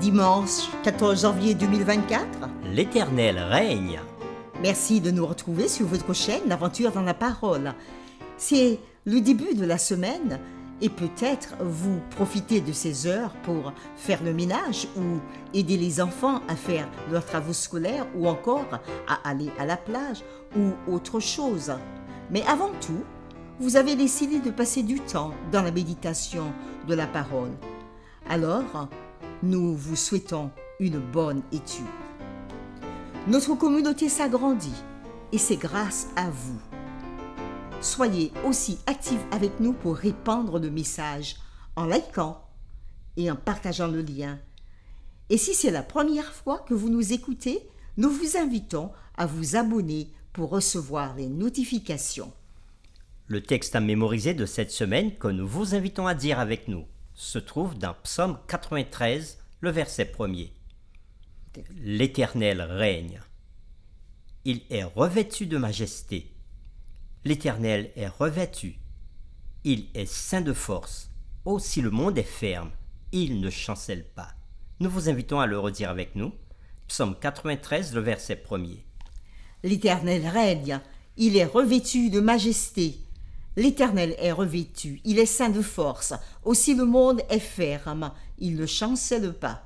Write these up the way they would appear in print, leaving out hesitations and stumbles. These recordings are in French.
dimanche 14 janvier 2024. L'Éternel règne. Merci de nous retrouver sur votre chaîne L'Aventure dans la Parole. C'est le début de la semaine et peut-être vous profitez de ces heures pour faire le ménage ou aider les enfants à faire leurs travaux scolaires ou encore à aller à la plage ou autre chose. Mais avant tout, vous avez décidé de passer du temps dans la méditation de la parole. Alors, nous vous souhaitons une bonne étude. Notre communauté s'agrandit et c'est grâce à vous. Soyez aussi actifs avec nous pour répandre le message en likant et en partageant le lien. Et si c'est la première fois que vous nous écoutez, nous vous invitons à vous abonner pour recevoir les notifications. Le texte à mémoriser de cette semaine que nous vous invitons à dire avec nous se trouve dans Psaume 93, le verset 1er. L'Éternel règne. Il est revêtu de majesté. L'Éternel est revêtu. Il est saint de force. Aussi le monde est ferme. Il ne chancelle pas. Nous vous invitons à le redire avec nous. Psaume 93, le verset 1er. L'Éternel règne. Il est revêtu de majesté. L'Éternel est revêtu. Il est saint de force. Aussi le monde est ferme. Il ne chancelle pas.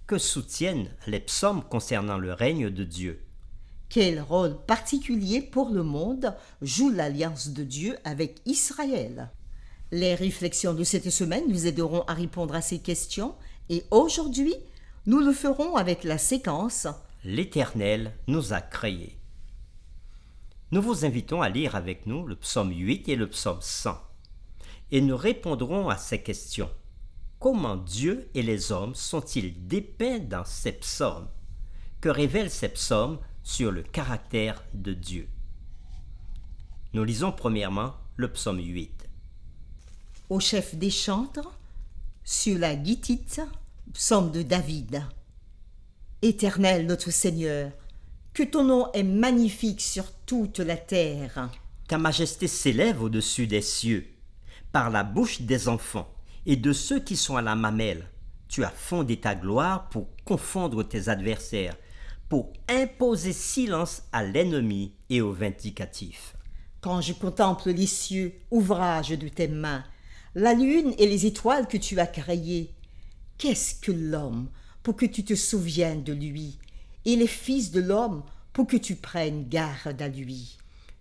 Que soutiennent les psaumes concernant le règne de Dieu? Quel rôle particulier pour le monde joue l'alliance de Dieu avec Israël? Les réflexions de cette semaine nous aideront à répondre à ces questions et aujourd'hui, nous le ferons avec la séquence « L'Éternel nous a créés ». Nous vous invitons à lire avec nous le psaume 8 et le psaume 100 et nous répondrons à ces questions. Comment Dieu et les hommes sont-ils dépeints dans ces psaumes? Que révèlent ces psaumes sur le caractère de Dieu? Nous lisons premièrement le psaume 8. Au chef des chantres, sur la gittite, psaume de David. Éternel notre Seigneur, que ton nom est magnifique sur toute la terre. Ta majesté s'élève au-dessus des cieux. Par la bouche des enfants et de ceux qui sont à la mamelle, tu as fondé ta gloire pour confondre tes adversaires, pour imposer silence à l'ennemi et au vindicatif. Quand je contemple les cieux, ouvrage de tes mains, la lune et les étoiles que tu as créées, qu'est-ce que l'homme pour que tu te souviennes de lui, et les fils de l'homme pour que tu prennes garde à lui?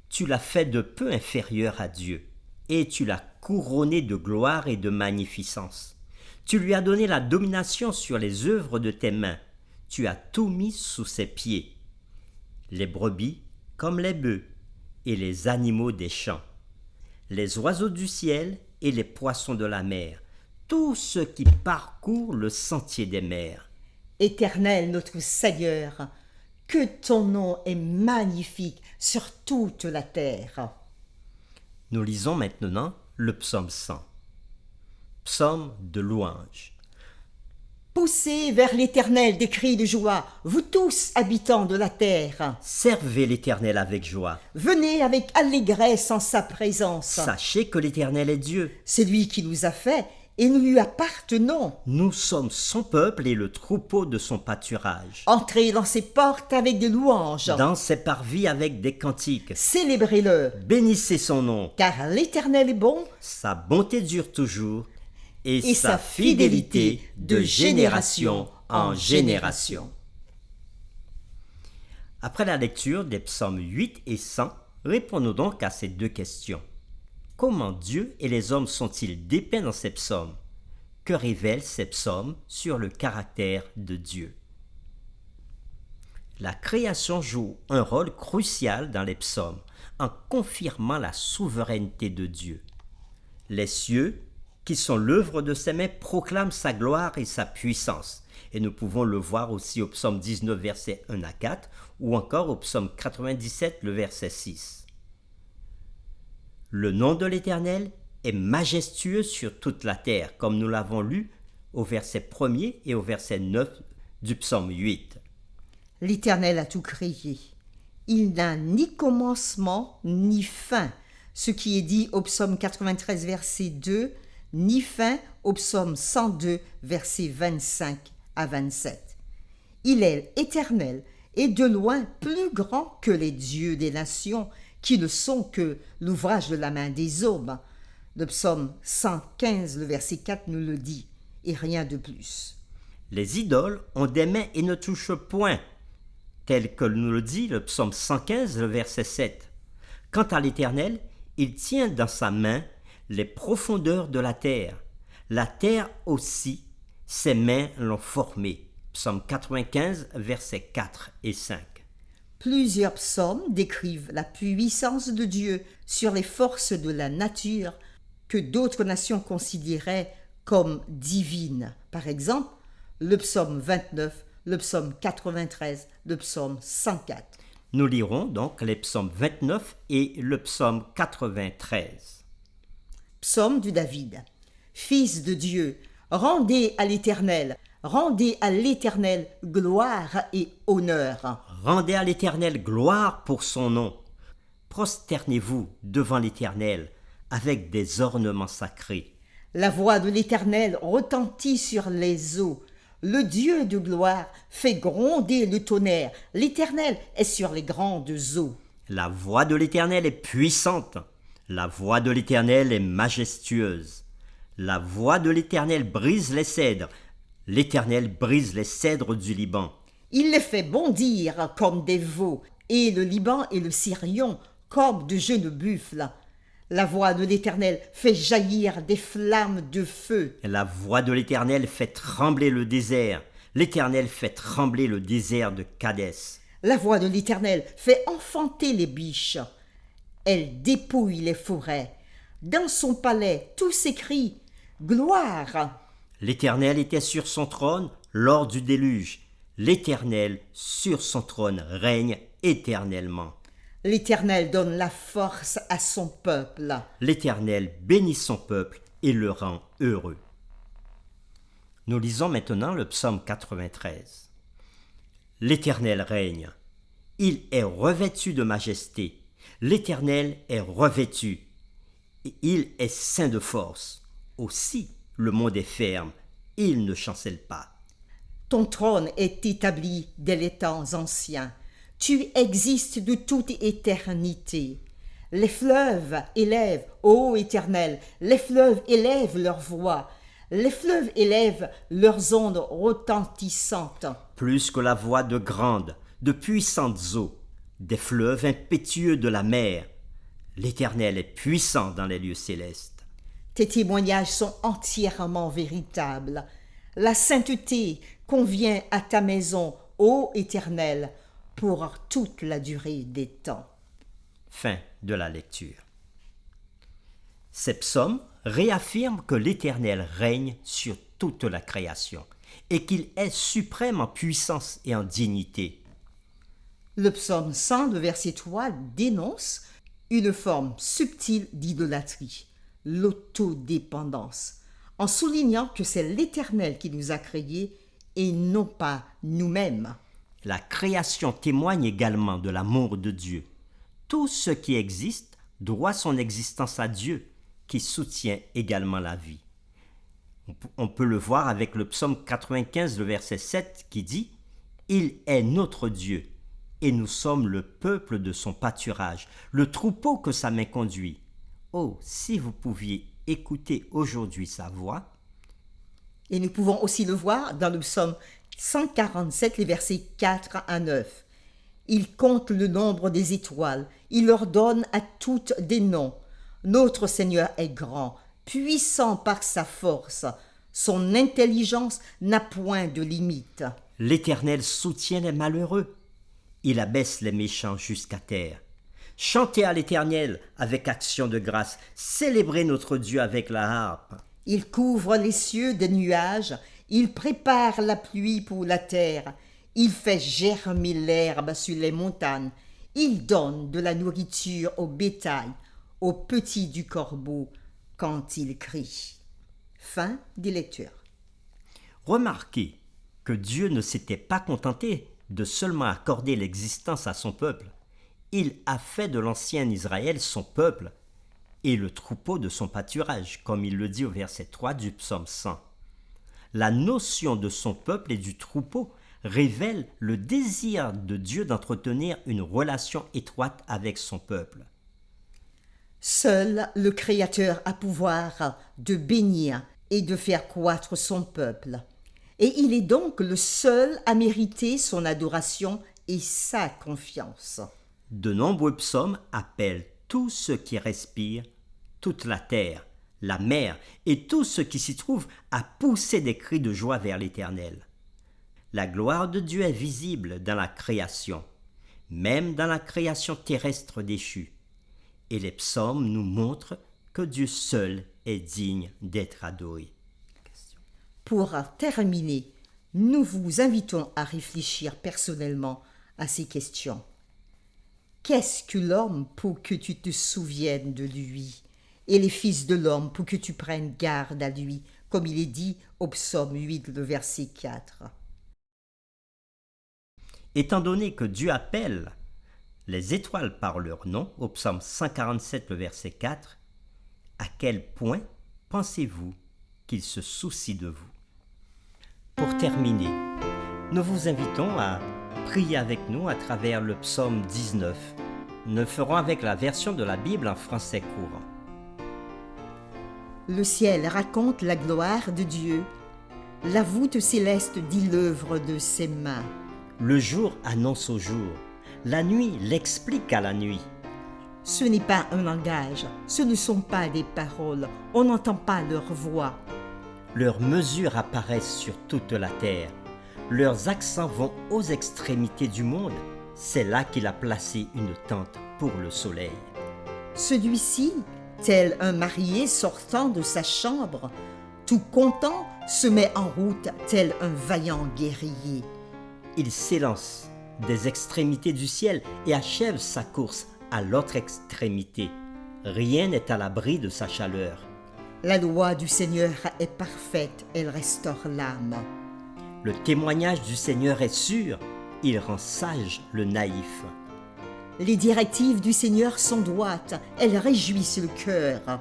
Tu l'as fait de peu inférieur à Dieu, et tu l'as couronné de gloire et de magnificence. Tu lui as donné la domination sur les œuvres de tes mains. Tu as tout mis sous ses pieds. Les brebis comme les bœufs, et les animaux des champs, les oiseaux du ciel et les poissons de la mer, tous ceux qui parcourent le sentier des mers. Éternel notre Seigneur, que ton nom est magnifique sur toute la terre. Nous lisons maintenant le psaume 100. Psaume de louange. Poussez vers l'Éternel des cris de joie, vous tous habitants de la terre. Servez l'Éternel avec joie. Venez avec allégresse en sa présence. Sachez que l'Éternel est Dieu. C'est lui qui nous a fait et nous lui appartenons. Nous sommes son peuple et le troupeau de son pâturage. Entrez dans ses portes avec des louanges. Dans ses parvis avec des cantiques. Célébrez-le. Bénissez son nom. Car l'Éternel est bon. Sa bonté dure toujours. Et sa fidélité de génération en génération. Après la lecture des psaumes 8 et 100, répondons donc à ces deux questions. Comment Dieu et les hommes sont-ils dépeints dans ces psaumes? Que révèlent ces psaumes sur le caractère de Dieu? La création joue un rôle crucial dans les psaumes en confirmant la souveraineté de Dieu. Les cieux, qui sont l'œuvre de ses mains, proclament sa gloire et sa puissance. Et nous pouvons le voir aussi au psaume 19, versets 1 à 4, ou encore au psaume 97, le verset 6. Le nom de l'Éternel est majestueux sur toute la terre, comme nous l'avons lu au verset 1er et au verset 9 du psaume 8. L'Éternel a tout créé. Il n'a ni commencement ni fin. Ce qui est dit au psaume 93, verset 2 ni fin au psaume 102, versets 25 à 27. Il est éternel et de loin plus grand que les dieux des nations, qui ne sont que l'ouvrage de la main des hommes. Le psaume 115, le verset 4 nous le dit, et rien de plus. Les idoles ont des mains et ne touchent point, tel que nous le dit le psaume 115, le verset 7. Quant à l'Éternel, il tient dans sa main les profondeurs de la terre aussi, ses mains l'ont formée. Psaume 95, versets 4 et 5. Plusieurs psaumes décrivent la puissance de Dieu sur les forces de la nature que d'autres nations considéraient comme divines. Par exemple, le psaume 29, le psaume 93, le psaume 104. Nous lirons donc les psaumes 29 et le psaume 93. Psaume de David. Fils de Dieu, rendez à l'Éternel gloire et honneur. Rendez à l'Éternel gloire pour son nom. Prosternez-vous devant l'Éternel avec des ornements sacrés. La voix de l'Éternel retentit sur les eaux. Le Dieu de gloire fait gronder le tonnerre. L'Éternel est sur les grandes eaux. La voix de l'Éternel est puissante. La voix de l'Éternel est majestueuse. La voix de l'Éternel brise les cèdres. L'Éternel brise les cèdres du Liban. Il les fait bondir comme des veaux, et le Liban et le Sirion comme de jeunes buffles. La voix de l'Éternel fait jaillir des flammes de feu. La voix de l'Éternel fait trembler le désert. L'Éternel fait trembler le désert de Kadès. La voix de l'Éternel fait enfanter les biches. Elle dépouille les forêts. Dans son palais, tout s'écrie « Gloire !» L'Éternel était sur son trône lors du déluge. L'Éternel sur son trône règne éternellement. L'Éternel donne la force à son peuple. L'Éternel bénit son peuple et le rend heureux. Nous lisons maintenant le psaume 93. L'Éternel règne. Il est revêtu de majesté. L'Éternel est revêtu. Il est saint de force. Aussi, le monde est ferme. Il ne chancelle pas. Ton trône est établi dès les temps anciens. Tu existes de toute éternité. Les fleuves élèvent, ô Éternel, les fleuves élèvent leur voix. Les fleuves élèvent leurs ondes retentissantes. Plus que la voix de grandes, de puissantes eaux, des fleuves impétueux de la mer. L'Éternel est puissant dans les lieux célestes. Tes témoignages sont entièrement véritables. La sainteté convient à ta maison, ô Éternel, pour toute la durée des temps. Fin de la lecture. Ces psaumes réaffirment que l'Éternel règne sur toute la création et qu'il est suprême en puissance et en dignité. Le psaume 100, le verset 3, dénonce une forme subtile d'idolâtrie, l'autodépendance, en soulignant que c'est l'Éternel qui nous a créés et non pas nous-mêmes. La création témoigne également de l'amour de Dieu. Tout ce qui existe doit son existence à Dieu, qui soutient également la vie. On peut le voir avec le psaume 95, le verset 7, qui dit « Il est notre Dieu, et nous sommes le peuple de son pâturage, le troupeau que sa main conduit. Oh, si vous pouviez écouter aujourd'hui sa voix. » Et nous pouvons aussi le voir dans le psaume 147, les versets 4 à 9. Il compte le nombre des étoiles, il leur donne à toutes des noms. Notre Seigneur est grand, puissant par sa force. Son intelligence n'a point de limite. L'Éternel soutient les malheureux. Il abaisse les méchants jusqu'à terre. Chantez à l'Éternel avec action de grâce. Célébrez notre Dieu avec la harpe. Il couvre les cieux de nuages. Il prépare la pluie pour la terre. Il fait germer l'herbe sur les montagnes. Il donne de la nourriture au bétail, aux petits du corbeau, quand il crie. Fin des lectures. Remarquez que Dieu ne s'était pas contenté de seulement accorder l'existence à son peuple. Il a fait de l'ancien Israël son peuple et le troupeau de son pâturage, comme il le dit au verset 3 du psaume 100. La notion de son peuple et du troupeau révèle le désir de Dieu d'entretenir une relation étroite avec son peuple. Seul le Créateur a pouvoir de bénir et de faire croître son peuple. Et il est donc le seul à mériter son adoration et sa confiance. De nombreux psaumes appellent tout ce qui respire, toute la terre, la mer et tout ce qui s'y trouve à pousser des cris de joie vers l'Éternel. La gloire de Dieu est visible dans la création, même dans la création terrestre déchue. Et les psaumes nous montrent que Dieu seul est digne d'être adoré. Pour terminer, nous vous invitons à réfléchir personnellement à ces questions. Qu'est-ce que l'homme pour que tu te souviennes de lui, et les fils de l'homme pour que tu prennes garde à lui, comme il est dit au psaume 8, le verset 4. Étant donné que Dieu appelle les étoiles par leur nom, au psaume 147, le verset 4, à quel point pensez-vous qu'il se soucie de vous? Pour terminer, nous vous invitons à prier avec nous à travers le psaume 19. Nous le ferons avec la version de la Bible en français courant. Le ciel raconte la gloire de Dieu, la voûte céleste dit l'œuvre de ses mains. Le jour annonce au jour, la nuit l'explique à la nuit. Ce n'est pas un langage, ce ne sont pas des paroles, on n'entend pas leur voix. Leurs mesures apparaissent sur toute la terre. Leurs accents vont aux extrémités du monde. C'est là qu'il a placé une tente pour le soleil. Celui-ci, tel un marié sortant de sa chambre, tout content, se met en route tel un vaillant guerrier. Il s'élance des extrémités du ciel et achève sa course à l'autre extrémité. Rien n'est à l'abri de sa chaleur. La loi du Seigneur est parfaite, elle restaure l'âme. Le témoignage du Seigneur est sûr, il rend sage le naïf. Les directives du Seigneur sont droites, elles réjouissent le cœur.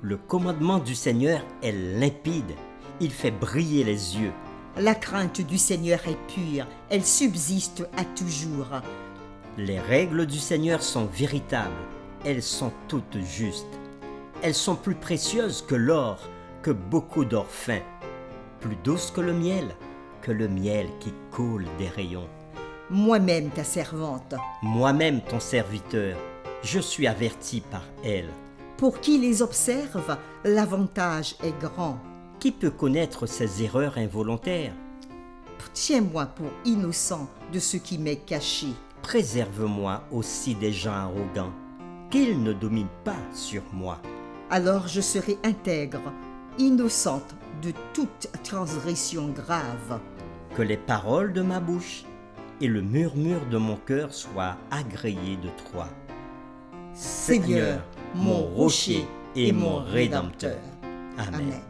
Le commandement du Seigneur est limpide, il fait briller les yeux. La crainte du Seigneur est pure, elle subsiste à toujours. Les règles du Seigneur sont véritables, elles sont toutes justes. Elles sont plus précieuses que l'or, que beaucoup d'or fin, plus douces que le miel qui coule des rayons. Moi-même ta servante, Moi-même ton serviteur, je suis averti par elle. pour qui les observe, l'avantage est grand. Qui peut connaître ses erreurs involontaires? Tiens-moi pour innocent de ce qui m'est caché. Préserve-moi aussi des gens arrogants, qu'ils ne dominent pas sur moi. Alors je serai intègre, innocente de toute transgression grave. Que les paroles de ma bouche et le murmure de mon cœur soient agréés de toi. Seigneur, mon rocher et mon rédempteur. Amen. Amen.